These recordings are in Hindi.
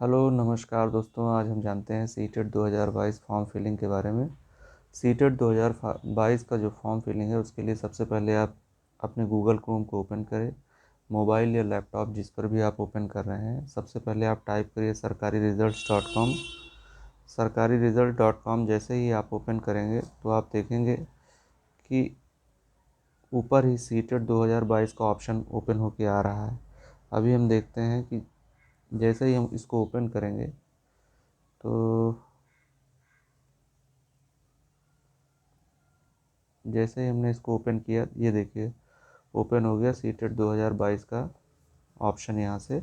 हेलो नमस्कार दोस्तों, आज हम जानते हैं सीटेट 2022 फॉर्म फिलिंग के बारे में। सीटेट 2022 का जो फॉर्म फिलिंग है उसके लिए सबसे पहले आप अपने गूगल क्रोम को ओपन करें। मोबाइल या लैपटॉप जिस पर भी आप ओपन कर रहे हैं, सबसे पहले आप टाइप करिए sarkariresults.com। sarkariresult.com जैसे ही आप ओपन करेंगे तो आप देखेंगे कि ऊपर ही सीटेट 2022 का ऑप्शन ओपन होके आ रहा है। अभी हम देखते हैं कि जैसे ही हम इसको ओपन करेंगे तो जैसे ही हमने इसको ओपन किया, ये देखिए ओपन हो गया सीटेट 2022 का ऑप्शन यहाँ से।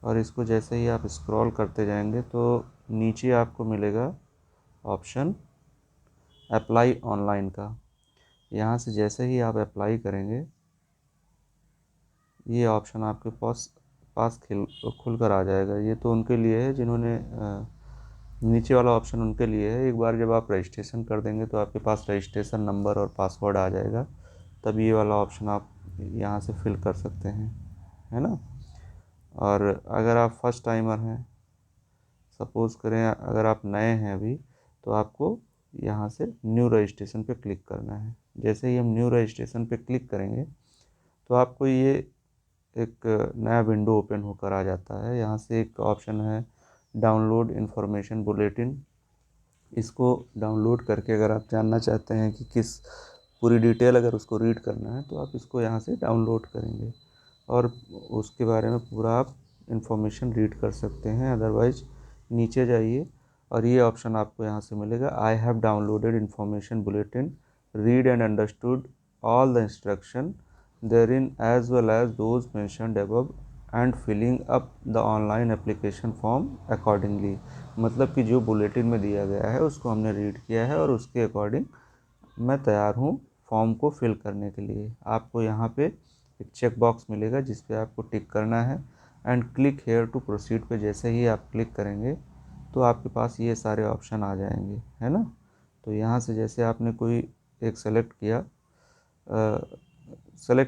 और इसको जैसे ही आप स्क्रॉल करते जाएंगे तो नीचे आपको मिलेगा ऑप्शन अप्लाई ऑनलाइन का। यहाँ से जैसे ही आप अप्लाई करेंगे, ये ऑप्शन आपके पास पास खुल कर आ जाएगा। ये तो उनके लिए है जिन्होंने नीचे वाला ऑप्शन उनके लिए है। एक बार जब आप रजिस्ट्रेशन कर देंगे तो आपके पास रजिस्ट्रेशन नंबर और पासवर्ड आ जाएगा, तब ये वाला ऑप्शन आप यहाँ से फिल कर सकते हैं, है ना। और अगर आप फर्स्ट टाइमर हैं, सपोज़ करें अगर आप नए हैं अभी, तो आपको यहाँ से न्यू रजिस्ट्रेशन पे क्लिक करना है। जैसे ही हम न्यू रजिस्ट्रेशन पे क्लिक करेंगे तो आपको ये एक नया विंडो ओपन होकर आ जाता है। यहाँ से एक ऑप्शन है डाउनलोड इन्फॉर्मेशन बुलेटिन। इसको डाउनलोड करके अगर आप जानना चाहते हैं कि किस पूरी डिटेल अगर उसको रीड करना है तो आप इसको यहाँ से डाउनलोड करेंगे और उसके बारे में पूरा आप इन्फॉर्मेशन रीड कर सकते हैं। अदरवाइज नीचे जाइए और ये ऑप्शन आपको यहाँ से मिलेगा, I have downloaded information bulletin, read and understood all the instruction therein as well as those mentioned above and filling up the online application form accordingly. मतलब कि जो बुलेटिन में दिया गया है उसको हमने रीड किया है और उसके अकॉर्डिंग मैं तैयार हूँ फॉर्म को फिल करने के लिए। आपको यहाँ पे एक चेक बॉक्स मिलेगा जिस पे आपको टिक करना है and click here to proceed पे जैसे ही आप क्लिक करेंगे तो आपके पास ये सारे ऑप्शन आ जाएंगे, है ना। तो यहाँ से जैसे आपने कोई एक सेलेक्ट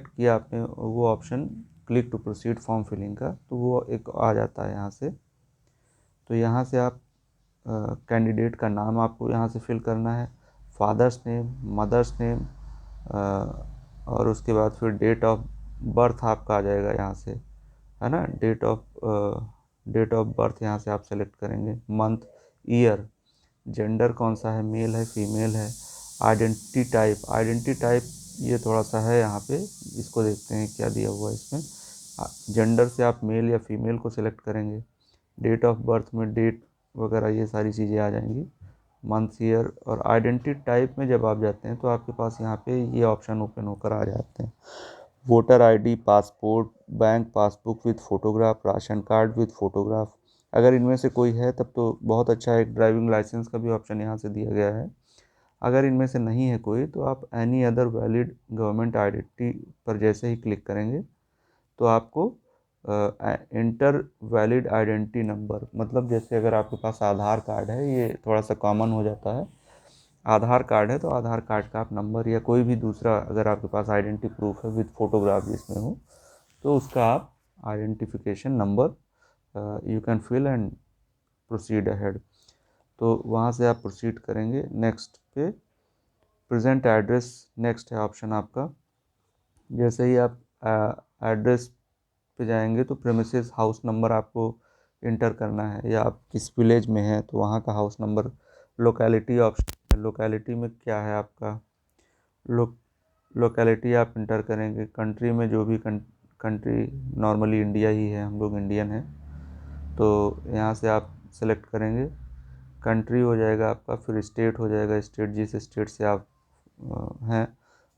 किया आपने वो option click to proceed form filling का, तो वो एक आ जाता है यहाँ से। तो यहाँ से आप कैंडिडेट का नाम आपको यहाँ से फिल करना है, फादर्स नेम, मदर्स नेम, और उसके बाद फिर डेट ऑफ बर्थ आपका आ जाएगा यहाँ से, है ना। डेट ऑफ बर्थ यहाँ से आप सेलेक्ट करेंगे, मंथ, ईयर, जेंडर कौन सा है, मेल है फीमेल है, आइडेंटिटी टाइप ये थोड़ा सा है यहाँ पे, इसको देखते हैं क्या दिया हुआ है इसमें। जेंडर से आप मेल या फीमेल को सिलेक्ट करेंगे। डेट ऑफ बर्थ में डेट वगैरह ये सारी चीज़ें आ जाएंगी, मंथ, ईयर। और आइडेंटिटी टाइप में जब आप जाते हैं तो आपके पास यहाँ पे ये ऑप्शन ओपन होकर आ जाते हैं, voter ID, passport, bank passbook with photograph, ration card with photograph. अगर इनमें से कोई है तब तो बहुत अच्छा है, एक ड्राइविंग लाइसेंस का भी ऑप्शन यहाँ से दिया गया है। अगर इनमें से नहीं है कोई तो आप any other valid government identity पर जैसे ही क्लिक करेंगे तो आपको इंटर वैलिड आइडेंटिटी नंबर, मतलब जैसे अगर आपके पास आधार कार्ड है, ये थोड़ा सा कॉमन हो जाता है, आधार कार्ड है तो आधार कार्ड का आप नंबर या कोई भी दूसरा अगर आपके पास आइडेंटिटी प्रूफ है विद फोटोग्राफ जिसमें हो, तो उसका आप identification number you can fill and proceed ahead. तो वहाँ से आप प्रोसीड करेंगे नेक्स्ट पे। प्रेजेंट एड्रेस नेक्स्ट है ऑप्शन आपका। जैसे ही आप एड्रेस पे जाएंगे तो प्रेमिसेस हाउस नंबर आपको इंटर करना है, या आप किस विलेज में हैं तो वहाँ का हाउस नंबर। लोकेलिटी ऑप्शन है, लोकेलिटी में क्या है आपका लोकेलिटी आप इंटर करेंगे। कंट्री में जो भी कंट्री, नॉर्मली इंडिया ही है, हम लोग इंडियन हैं, तो यहाँ से आप सेलेक्ट करेंगे। कंट्री हो जाएगा आपका, फिर स्टेट हो जाएगा, स्टेट जिस स्टेट से आप हैं।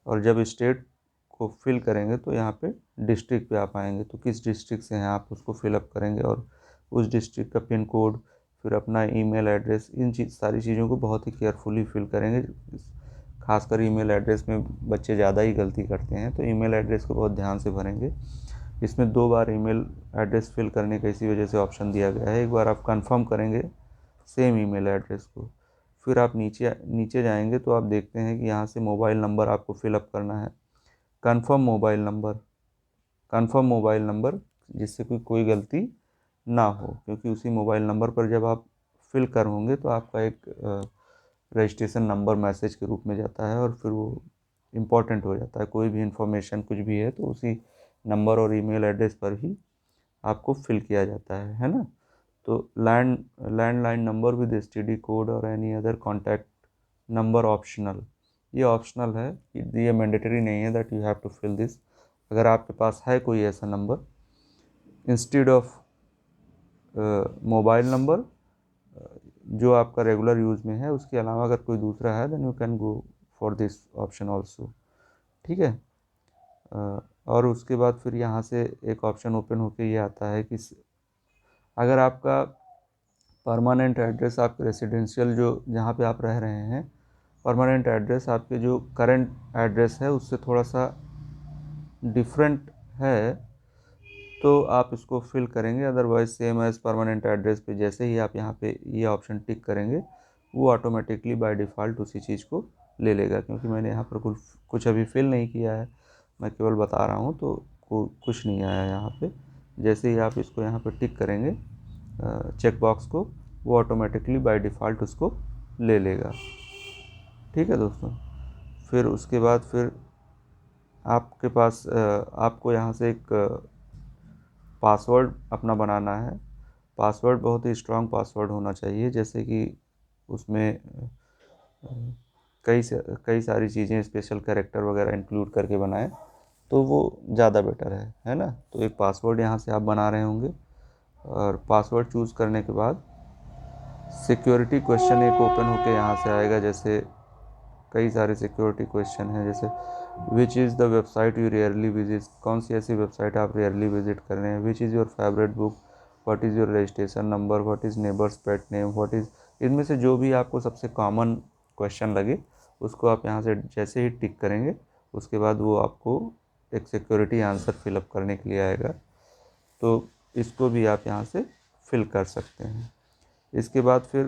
और जब स्टेट को फिल करेंगे तो यहाँ पे डिस्ट्रिक्ट पे आप आएंगे, तो किस डिस्ट्रिक्ट से हैं आप उसको फिलअप करेंगे और उस डिस्ट्रिक्ट का पिन कोड, फिर अपना ईमेल एड्रेस, इन सारी चीज़ों को बहुत ही केयरफुली फिल करेंगे। खासकर ईमेल एड्रेस में बच्चे ज़्यादा ही गलती करते हैं, तो ईमेल एड्रेस को बहुत ध्यान से भरेंगे। इसमें 2 बार ईमेल एड्रेस फिल करने का इसी वजह से ऑप्शन दिया गया है। एक बार आप कंफर्म करेंगे सेम ईमेल एड्रेस को, फिर आप नीचे नीचे जाएंगे तो आप देखते हैं कि यहाँ से मोबाइल नंबर आपको फिलअप करना है। Confirm mobile number, confirm mobile number जिससे कोई गलती ना हो, क्योंकि उसी मोबाइल नंबर पर जब आप फिल कर होंगे तो आपका एक रजिस्ट्रेशन नंबर मैसेज के रूप में जाता है और फिर वो इम्पोर्टेंट हो जाता है। कोई भी इंफॉर्मेशन कुछ भी है तो उसी नंबर और ईमेल एड्रेस पर ही आपको फिल किया जाता है ना। तो landline number with STD code और any other contact number optional, ये ऑप्शनल है, ये मैंडेटरी नहीं है that you have to fill this. अगर आपके पास है कोई ऐसा नंबर इंस्टेड ऑफ मोबाइल नंबर जो आपका रेगुलर यूज़ में है, उसके अलावा अगर कोई दूसरा है then you can go for this option also. ठीक है। और उसके बाद फिर यहाँ से एक ऑप्शन ओपन होकर ये आता है कि अगर आपका परमानेंट एड्रेस, आपके रेसिडेंशियल जो जहाँ पे आप रह रहे हैं, परमानेंट एड्रेस आपके जो करंट एड्रेस है उससे थोड़ा सा डिफरेंट है तो आप इसको फिल करेंगे। Otherwise same as permanent address पे जैसे ही आप यहाँ पे ये ऑप्शन टिक करेंगे वो ऑटोमेटिकली बाय डिफ़ॉल्ट उसी चीज़ को ले लेगा। क्योंकि मैंने यहाँ पर कुछ अभी फिल नहीं किया है, मैं केवल बता रहा हूँ, तो कुछ नहीं आया यहाँ पे। जैसे ही आप इसको यहाँ पर टिक करेंगे चेक बॉक्स को, वो ऑटोमेटिकली बाय डिफ़ॉल्ट उसको ले लेगा। ठीक है दोस्तों। फिर उसके बाद फिर आपके पास आपको यहाँ से एक पासवर्ड अपना बनाना है। पासवर्ड बहुत ही स्ट्रॉन्ग पासवर्ड होना चाहिए, जैसे कि उसमें कई सारी चीज़ें स्पेशल कैरेक्टर वगैरह इंक्लूड करके बनाएं तो वो ज़्यादा बेटर है ना। तो एक पासवर्ड यहाँ से आप बना रहे होंगे और पासवर्ड चूज़ करने के बाद सिक्योरिटी क्वेश्चन एक ओपन होके यहाँ से आएगा। जैसे कई सारे सिक्योरिटी क्वेश्चन हैं, जैसे which is the website you rarely visit, कौन सी ऐसी वेबसाइट आप रेयरली विजिट कर रहे हैं। Which is your favourite book, what is your registration number, what is neighbours pet name, what is, इनमें से जो भी आपको सबसे कॉमन क्वेश्चन लगे उसको आप यहाँ से जैसे ही टिक करेंगे उसके बाद वो आपको एक सिक्योरिटी आंसर फिलअप करने के लिए आएगा, तो इसको भी आप यहाँ से फिल कर सकते हैं। इसके बाद फिर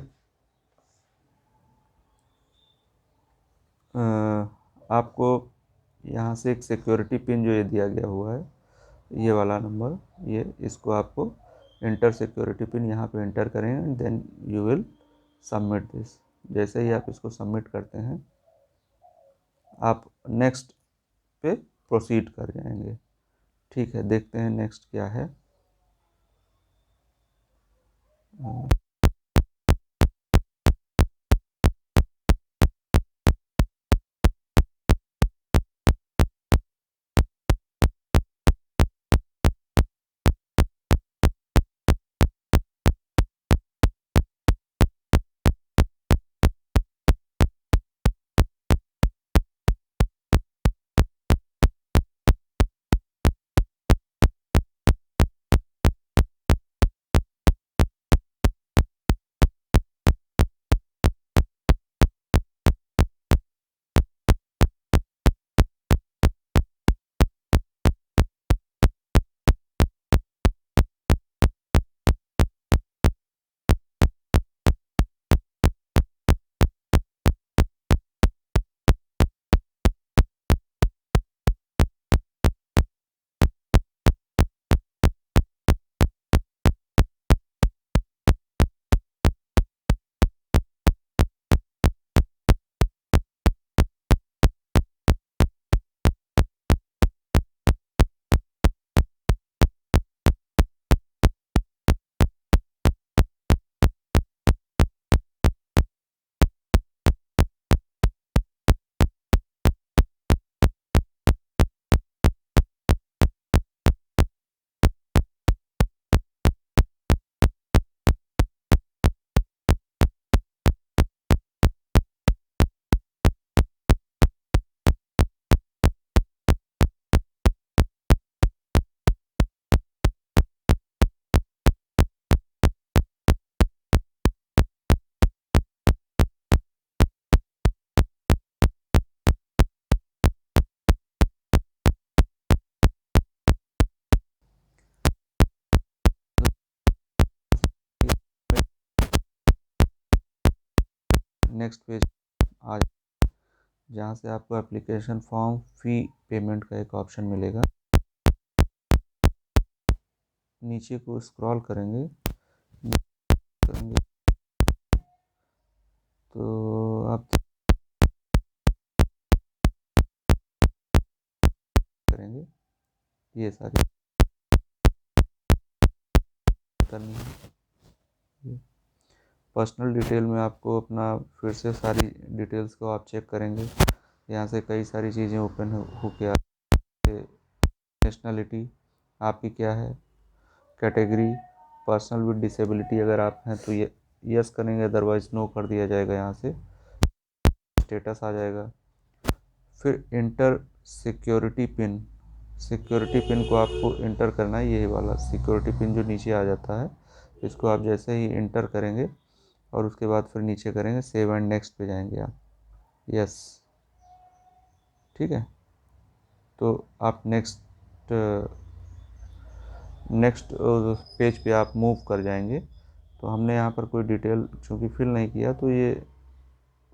आपको यहाँ से एक सिक्योरिटी पिन जो ये दिया गया हुआ है, ये वाला नंबर, ये इसको आपको इंटर सिक्योरिटी पिन यहाँ पे इंटर करेंगे and then you will submit this. जैसे ही आप इसको सबमिट करते हैं आप नेक्स्ट पे प्रोसीड कर जाएंगे। ठीक है, देखते हैं नेक्स्ट क्या है। नेक्स्ट पेज आ, जहाँ से आपको एप्लीकेशन फॉर्म फ़ी पेमेंट का एक ऑप्शन मिलेगा। नीचे को स्क्रॉल करेंगे तो आप करेंगे ये सारी करनी है। पर्सनल डिटेल में आपको अपना फिर से सारी डिटेल्स को आप चेक करेंगे। यहाँ से कई सारी चीज़ें ओपन हो के आते। नेशनलिटी आपकी क्या है, कैटेगरी, पर्सनल विद डिसेबिलिटी अगर आप हैं तो ये यस करेंगे, अदरवाइज नो कर दिया जाएगा। यहाँ से स्टेटस आ जाएगा। फिर inter security pin, security pin को आपको इंटर करना है। यही वाला सिक्योरिटी पिन जो नीचे आ जाता है, इसको आप जैसे ही इंटर करेंगे और उसके बाद फिर नीचे करेंगे सेव एंड नेक्स्ट पे जाएंगे आप। यस, ठीक है। तो आप नेक्स्ट पेज पे आप मूव कर जाएंगे। तो हमने यहाँ पर कोई डिटेल चूँकि फिल नहीं किया तो ये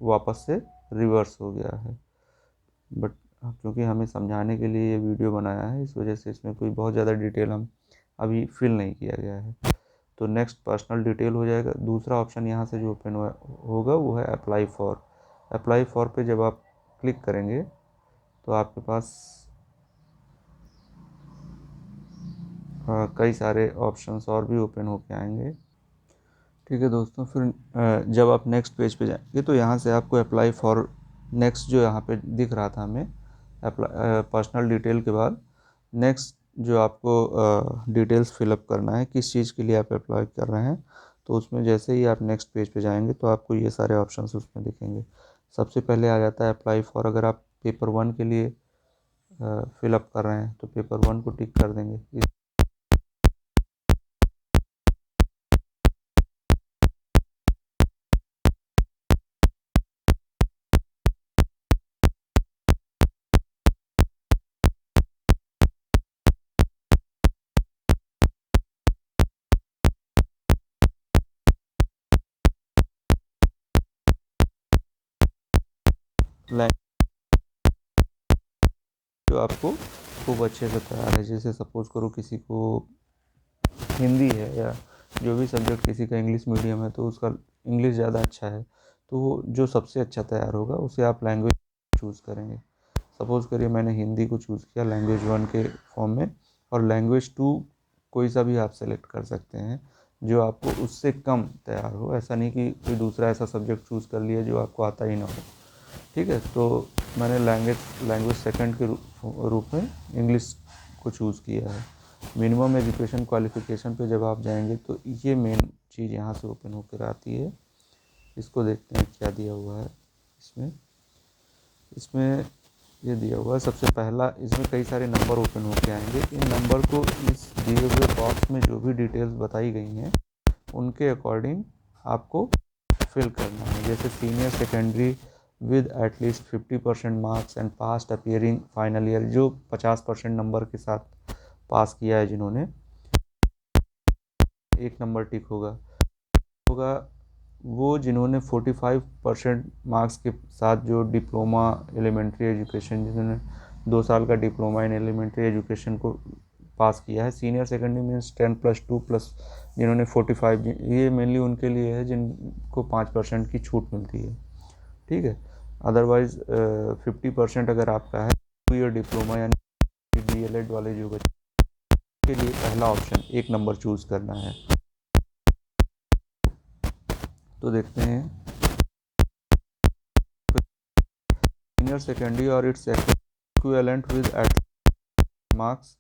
वापस से रिवर्स हो गया है। बट क्योंकि हमें समझाने के लिए ये वीडियो बनाया है, इस वजह से इसमें कोई बहुत ज़्यादा डिटेल हम अभी फिल नहीं किया गया है। तो नेक्स्ट पर्सनल डिटेल हो जाएगा। दूसरा ऑप्शन यहाँ से जो ओपन होगा वो है अप्लाई फॉर। अप्लाई फॉर पे जब आप क्लिक करेंगे तो आपके पास कई सारे ऑप्शंस और भी ओपन होके आएंगे। ठीक है दोस्तों, फिर जब आप नेक्स्ट पेज पे जाएंगे तो यहाँ से आपको अप्लाई फॉर नेक्स्ट जो यहाँ पे दिख रहा था हमें, पर्सनल डिटेल के बाद नेक्स्ट जो आपको डिटेल्स फिलअप करना है, किस चीज़ के लिए आप अप्लाई कर रहे हैं, तो उसमें जैसे ही आप नेक्स्ट पेज पे जाएंगे तो आपको ये सारे ऑप्शंस उसमें दिखेंगे। सबसे पहले आ जाता है अप्लाई फॉर। अगर आप पेपर 1 के लिए फिलअप कर रहे हैं तो पेपर 1 को टिक कर देंगे। जो आपको खूब अच्छे से तैयार है, जैसे सपोज़ करो किसी को हिंदी है या जो भी सब्जेक्ट किसी का इंग्लिश मीडियम है तो उसका इंग्लिश ज़्यादा अच्छा है, तो वो जो सबसे अच्छा तैयार होगा उसे आप लैंग्वेज चूज़ करेंगे। सपोज़ करिए मैंने हिंदी को चूज़ किया लैंग्वेज 1 के फॉर्म में, और लैंग्वेज 2 कोई सा भी आप सेलेक्ट कर सकते हैं जो आपको उससे कम तैयार हो। ऐसा नहीं कि कोई दूसरा ऐसा सब्जेक्ट चूज़ कर लिया जो आपको आता ही ना हो। ठीक है, तो मैंने लैंग्वेज सेकंड के रूप में इंग्लिश को चूज़ किया है। मिनिमम एजुकेशन क्वालिफ़िकेशन पे जब आप जाएंगे तो ये मेन चीज़ यहाँ से ओपन होकर आती है। इसको देखते हैं क्या दिया हुआ है इसमें। इसमें ये दिया हुआ है सबसे पहला, इसमें कई सारे नंबर ओपन होकर आएंगे। इन नंबर को इस दिए हुए बॉक्स में जो भी डिटेल्स बताई गई हैं उनके अकॉर्डिंग आपको फिल करना है। जैसे senior secondary with at least 50% marks and past appearing final year, जो 50% नंबर के साथ पास किया है जिन्होंने, एक नंबर टिक होगा। वो जिन्होंने 45% मार्क्स के साथ जो डिप्लोमा एलिमेंट्री एजुकेशन, जिन्होंने 2 साल का डिप्लोमा इन एलिमेंट्री एजुकेशन को पास किया है। सीनियर सेकेंडरी मीन्स 10+2+ जिन्होंने 45, ये मेनली उनके लिए है जिनको 5% की छूट मिलती है। ठीक है, अदरवाइज 50% अगर आपका है 2 ईयर डिप्लोमा यानी DLED वाले जो बच्चे के लिए पहला ऑप्शन 1 नंबर चूज़ करना है। तो देखते हैं सीनियर सेकेंडरी और it's equivalent with at marks,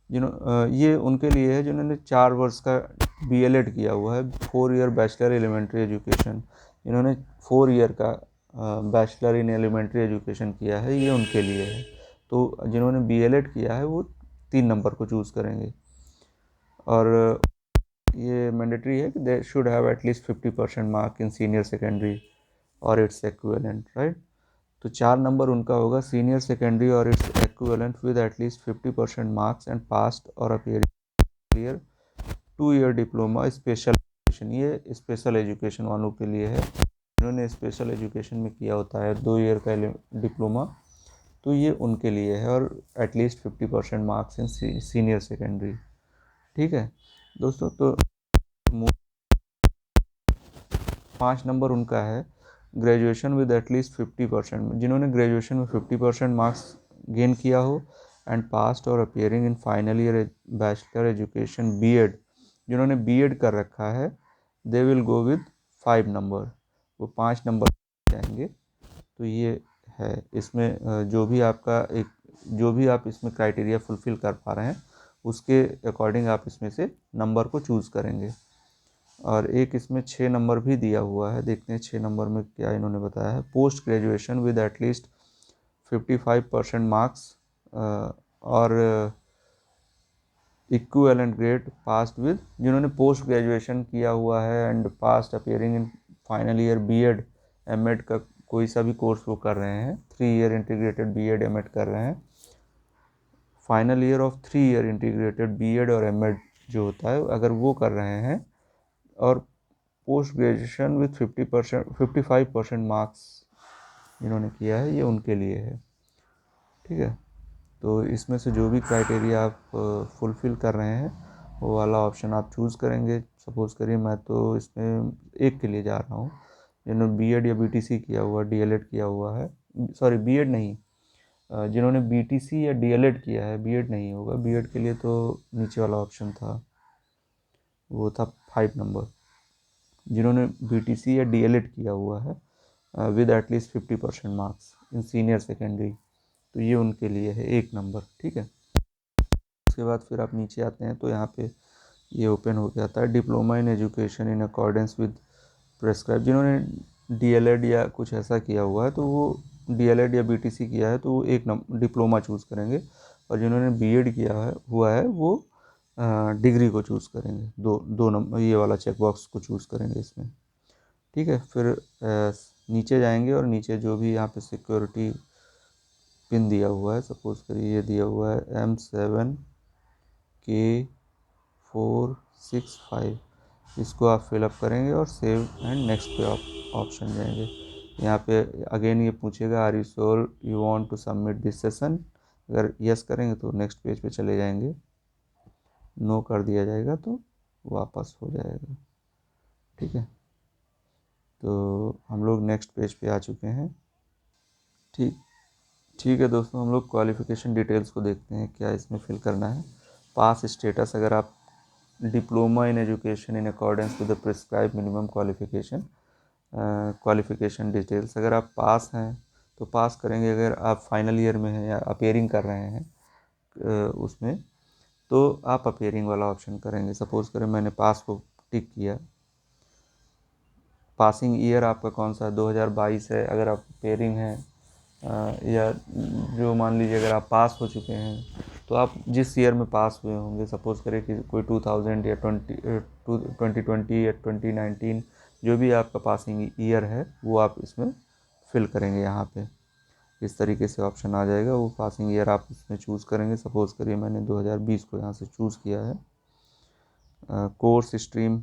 ये उनके लिए है जिन्होंने 4 वर्ष का BLED किया हुआ है, 4 ईयर बैचलर एलिमेंट्री एजुकेशन, इन्होंने 4 ईयर का बैचलर इन एलिमेंट्री एजुकेशन किया है, ये उनके लिए है। तो जिन्होंने BLED किया है वो 3 नंबर को चूज़ करेंगे। और ये मैंडेटरी है कि they should have at least 50% mark in senior secondary और इट्स एक्विवेलेंट, राइट। तो 4 नंबर उनका होगा सीनियर सेकेंडरी और its equivalent with at least 50% marks and passed और appear 2 year diploma special education, ये स्पेशल एजुकेशन वालों के लिए है। जिन्होंने स्पेशल एजुकेशन में किया होता है 2 ईयर का डिप्लोमा, तो ये उनके लिए है। और at least 50% marks in senior secondary. ठीक है दोस्तों। तो 5 नंबर उनका है ग्रेजुएशन विद एटलीस्ट 50%, जिन्होंने ग्रेजुएशन में 50% मार्क्स गेन किया हो एंड पास्ट और appearing in final year bachelor education BEd, जिन्होंने बीएड कर रखा है, they will go with 5 number, वो 5 नंबर जाएंगे। तो ये है इसमें जो भी आपका एक जो भी आप इसमें क्राइटेरिया फुलफ़िल कर पा रहे हैं उसके अकॉर्डिंग आप इसमें से नंबर को चूज़ करेंगे। और एक इसमें 6 नंबर भी दिया हुआ है, देखते हैं 6 नंबर में क्या इन्होंने बताया है। Post graduation with at least 55% marks और इक्विवेलेंट ग्रेड पास्ट विद, जिन्होंने पोस्ट ग्रेजुएशन किया हुआ है and passed appearing in final year BEd MEd का कोई सा भी कोर्स वो कर रहे हैं, 3 ईयर इंटीग्रेटेड बीएड एमएड कर रहे हैं, final year of 3 year integrated BEd और एमएड जो होता है अगर वो कर रहे हैं, और पोस्ट ग्रेजुएशन विथ 55% मार्क्स जिन्होंने किया है, ये उनके लिए है। ठीक है, तो इसमें से जो भी क्राइटेरिया आप फुलफ़िल कर रहे हैं वो वाला ऑप्शन आप चूज़ करेंगे। सपोज़ करिए मैं तो इसमें एक के लिए जा रहा हूँ, जिन्होंने बीएड या बीटीसी किया हुआ, डीएलएड किया हुआ है, सॉरी बीएड नहीं, जिन्होंने बीटीसी या डीएलएड किया है, बीएड नहीं होगा, बीएड के लिए तो नीचे वाला ऑप्शन था, वो था 5 नंबर। जिन्होंने बीटीसी या डीएलएड किया हुआ है with at least 50% marks in senior secondary, तो ये उनके लिए है 1 नंबर। ठीक है, उसके बाद फिर आप नीचे आते हैं तो यहाँ पे ये ओपन हो जाता है diploma in education in accordance with prescribe. जिन्होंने डीएलएड या कुछ ऐसा किया हुआ है तो वो डीएलएड या बीटीसी किया है तो वो एक डिप्लोमा चूज़ करेंगे, और जिन्होंने बीएड किया है हुआ है वो डिग्री को चूज़ करेंगे, दो नंबर ये वाला चेक बॉक्स को चूज़ करेंगे इसमें। ठीक है, फिर नीचे जाएंगे और नीचे जो भी यहाँ पे सिक्योरिटी पिन दिया हुआ है, सपोज करिए ये दिया हुआ है M7K465, इसको आप फिलअप करेंगे और सेव एंड नेक्स्ट पे आप ऑप्शन जाएंगे। यहाँ पे अगेन ये पूछेगा are you sure you want to submit this session, अगर यस करेंगे तो नेक्स्ट पेज पे चले जाएंगे, नो कर दिया जाएगा तो वापस हो जाएगा। ठीक है, तो हम लोग नेक्स्ट पेज पे आ चुके हैं। ठीक ठीक है दोस्तों, हम लोग क्वालिफ़िकेशन डिटेल्स को देखते हैं क्या इसमें फिल करना है। पास स्टेटस, अगर आप diploma in education in accordance with the prescribe minimum qualification details, अगर आप पास हैं तो पास करेंगे, अगर आप फाइनल ईयर में हैं या अपेयरिंग कर रहे हैं उसमें तो आप अपेयरिंग वाला ऑप्शन करेंगे। सपोज़ करें मैंने पास को टिक किया, पासिंग ईयर आपका कौन सा है 2022 है, अगर आप अपेयरिंग हैं या जो मान लीजिए अगर आप पास हो चुके हैं तो आप जिस ईयर में पास हुए होंगे, सपोज़ करें कि कोई 2000 या 2020 या 2019 जो भी आपका पासिंग ईयर है वो आप इसमें फिल करेंगे। यहाँ पे इस तरीके से ऑप्शन आ जाएगा, वो पासिंग ईयर आप इसमें चूज़ करेंगे। सपोज़ करिए मैंने 2020 को यहाँ से चूज़ किया है। कोर्स स्ट्रीम,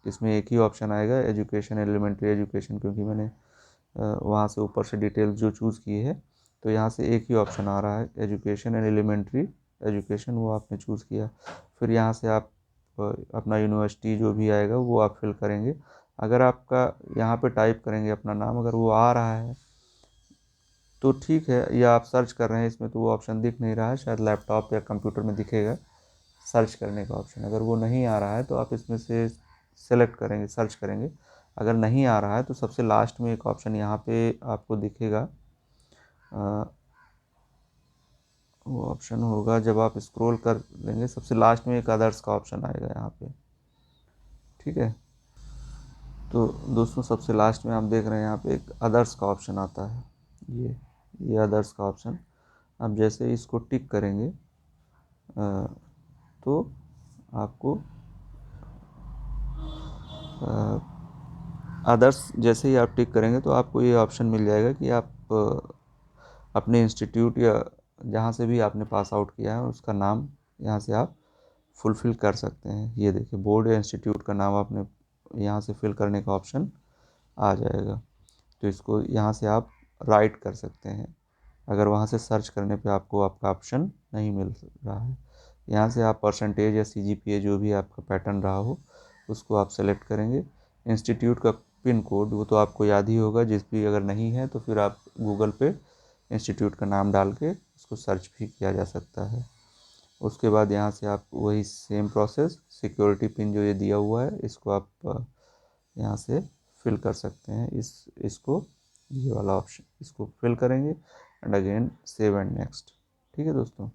इसमें एक ही ऑप्शन आएगा एजुकेशन, एलिमेंट्री एजुकेशन, क्योंकि मैंने वहाँ से ऊपर से डिटेल जो चूज़ की है तो यहाँ से एक ही ऑप्शन आ रहा है एजुकेशन एंड एलिमेंट्री एजुकेशन, वो आपने चूज़ किया। फिर यहाँ से आप अपना यूनिवर्सिटी जो भी आएगा वो आप फिल करेंगे। अगर आपका यहाँ पे टाइप करेंगे अपना नाम, अगर वो आ रहा है तो ठीक है, या आप सर्च कर रहे हैं इसमें तो वो ऑप्शन दिख नहीं रहा है, शायद लैपटॉप या कंप्यूटर में दिखेगा सर्च करने का ऑप्शन। अगर वो नहीं आ रहा है तो आप इसमें से सेलेक्ट करेंगे, सर्च करेंगे। अगर नहीं आ रहा है तो सबसे लास्ट में एक ऑप्शन यहाँ पे आपको दिखेगा, वो ऑप्शन होगा जब आप स्क्रॉल कर लेंगे सबसे लास्ट में एक अदर्स का ऑप्शन आएगा यहाँ पे। ठीक है, तो दोस्तों सबसे लास्ट में आप देख रहे हैं यहाँ पे एक अदर्स का ऑप्शन आता है, ये अदर्स का ऑप्शन आप जैसे ही इसको टिक करेंगे तो आपको अदर्स जैसे ही आप टिक करेंगे तो आपको ये ऑप्शन मिल जाएगा कि आप अपने इंस्टीट्यूट या जहाँ से भी आपने पास आउट किया है उसका नाम यहाँ से आप फुलफ़िल कर सकते हैं। ये देखिए बोर्ड या इंस्टीट्यूट का नाम आपने यहाँ से फिल करने का ऑप्शन आ जाएगा, तो इसको यहाँ से आप राइट कर सकते हैं। अगर वहाँ से सर्च करने पे आपको आपका ऑप्शन नहीं मिल रहा है, यहाँ से आप परसेंटेज या CGPA जो भी आपका पैटर्न रहा हो उसको आप सेलेक्ट करेंगे। इंस्टीट्यूट का पिन कोड वो तो आपको याद ही होगा, जिस भी अगर नहीं है तो फिर आप गूगल पे इंस्टीट्यूट का नाम डाल के उसको सर्च भी किया जा सकता है। उसके बाद यहाँ से आप वही सेम प्रोसेस, सिक्योरिटी पिन जो ये दिया हुआ है इसको आप यहाँ से फिल कर सकते हैं। इसको ये वाला ऑप्शन इसको फिल करेंगे and again save and next. ठीक है दोस्तों,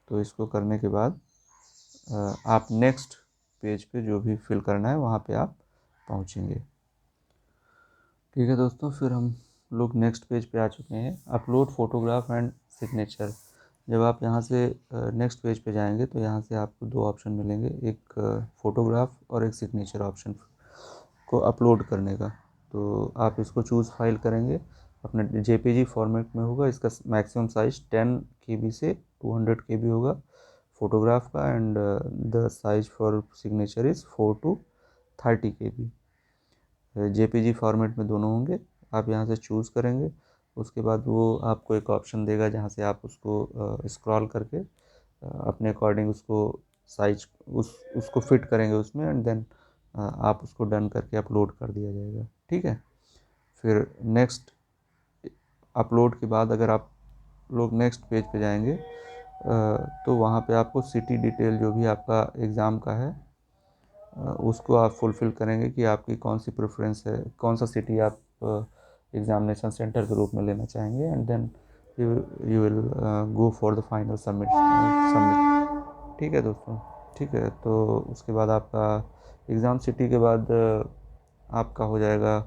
तो इसको करने के बाद आप नेक्स्ट पेज पे जो भी फिल करना है वहाँ पे आप पहुँचेंगे। ठीक है दोस्तों, फिर हम लोग नेक्स्ट पेज पे आ चुके हैं, अपलोड फोटोग्राफ एंड सिग्नेचर। जब आप यहाँ से नेक्स्ट पेज पे जाएंगे तो यहाँ से आपको दो ऑप्शन मिलेंगे, एक फ़ोटोग्राफ और एक सिग्नेचर ऑप्शन को अपलोड करने का। तो आप इसको चूज़ फाइल करेंगे, अपने JPG फॉर्मेट में होगा। इसका मैक्सिमम साइज़ 10 KB से 200 KB होगा फ़ोटोग्राफ का, and the size for signature is 4 to 30 KB। JPG format में दोनों होंगे। आप यहाँ से चूज़ करेंगे, उसके बाद वो आपको एक ऑप्शन देगा जहाँ से आप उसको स्क्रॉल करके अपने अकॉर्डिंग उसको साइज उसको फिट करेंगे उसमें, एंड देन आप उसको डन करके अपलोड कर दिया जाएगा। ठीक है, फिर नेक्स्ट अपलोड के बाद अगर आप लोग नेक्स्ट पेज पे जाएंगे तो वहाँ पे आपको सिटी डिटेल जो भी आपका एग्ज़ाम का है उसको आप फुलफ़िल करेंगे कि आपकी कौन सी प्रेफरेंस है, कौन सा सिटी आप एग्ज़ामिनेशन सेंटर के रूप में लेना चाहेंगे, and then you will go for the final submit. ठीक है दोस्तों, ठीक है, तो उसके बाद आपका एग्ज़ाम सिटी के बाद आपका हो जाएगा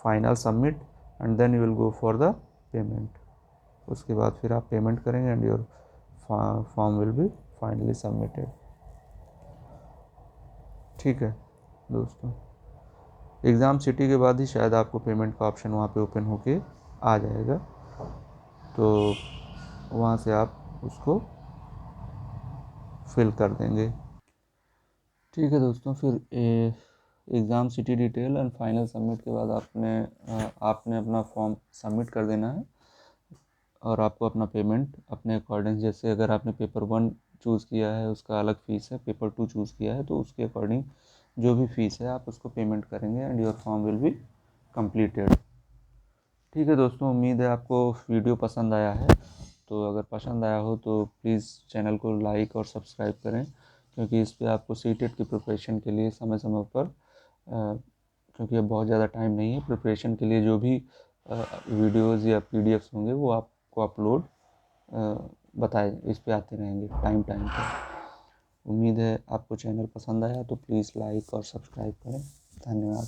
final submit, and then you will go for the payment. उसके बाद फिर आप पेमेंट करेंगे and your form will be finally submitted. ठीक है दोस्तों, एग्ज़ाम सिटी के बाद ही शायद आपको पेमेंट का ऑप्शन वहाँ पे ओपन होके आ जाएगा, तो वहाँ से आप उसको फिल कर देंगे। ठीक है दोस्तों, फिर exam city detail and final submit के बाद आपने अपना फॉर्म सबमिट कर देना है, और आपको अपना पेमेंट अपने अकॉर्डिंग, जैसे अगर आपने पेपर 1 चूज़ किया है उसका अलग फ़ीस है, पेपर 2 चूज़ किया है तो उसके अकॉर्डिंग जो भी फ़ीस है आप उसको पेमेंट करेंगे and your form will be completed. ठीक है दोस्तों, उम्मीद है आपको वीडियो पसंद आया है। तो अगर पसंद आया हो तो प्लीज़ चैनल को लाइक और सब्सक्राइब करें, क्योंकि इस पे आपको सीटेट की प्रिपरेशन के लिए समय समय पर क्योंकि अब बहुत ज़्यादा टाइम नहीं है, प्रिपरेशन के लिए जो भी वीडियोज़ या PDFs होंगे वो आपको अपलोड बताए इस पे आते रहेंगे टाइम पर। उम्मीद है आपको चैनल पसंद आया, तो प्लीज़ लाइक और सब्सक्राइब करें। धन्यवाद।